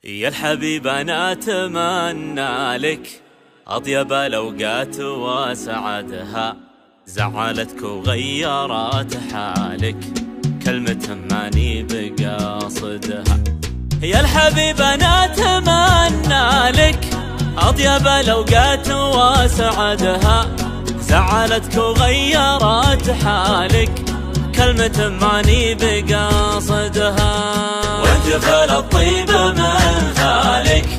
يا الحبيب أنا أتمنى لك أطيب الأوقات وسعادها، زعلتك وغيرت حالك كلمة ماني بقاصدها. يا الحبيب أنا أتمنى لك أطيب الأوقات وسعادها، زعلتك وغيرت حالك كلمة ماني بقاصدها. وانت فالطيب من فالك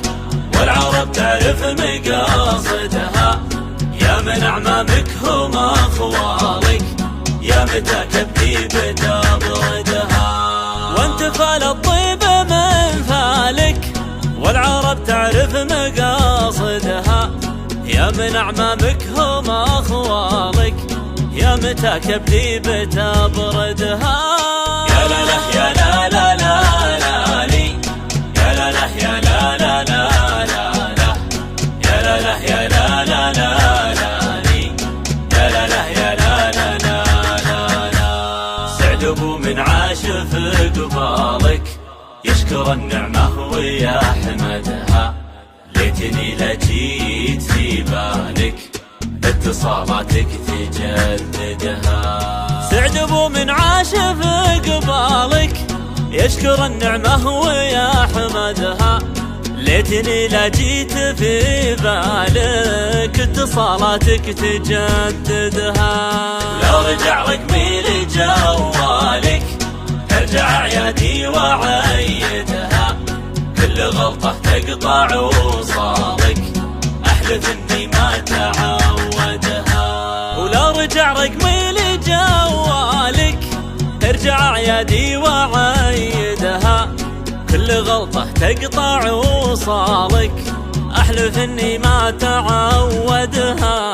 والعرب تعرف مقاصدها، يا من أعمامك هم أخوالك يا متى تبكي بتبردها. وانت فالطيب من فالك والعرب تعرف مقاصدها، يا من أعمامك هم أخوالك يا متى كبدي بتبردها. يا لا لا يا لا لا لا لا لي، يا لا لا يا لا لا لا لا لا، يا لا لا يا لا لا لا لا لي، يا لا لا يا لا لا لا لا لا. سعد ابو من عاش في قبالك يشكر النعمة ويحمدها، ليتني لجيت في بالك اتصالاتك تجددها. سعد ابو من عاش في قبالك يشكر النعمة ويحمدها، ليتني لجيت في بالك اتصالاتك تجددها. لو رجع رقمي لجوالك ارجع اعيادي وعيدها، كل غلطة تقطع وصالك احلف اني ما تعودها. ولو رجع رقمي لجوالك ارجع اعيادي وعيدها، كل غلطة تقطع وصالك احلف اني ما تعودها.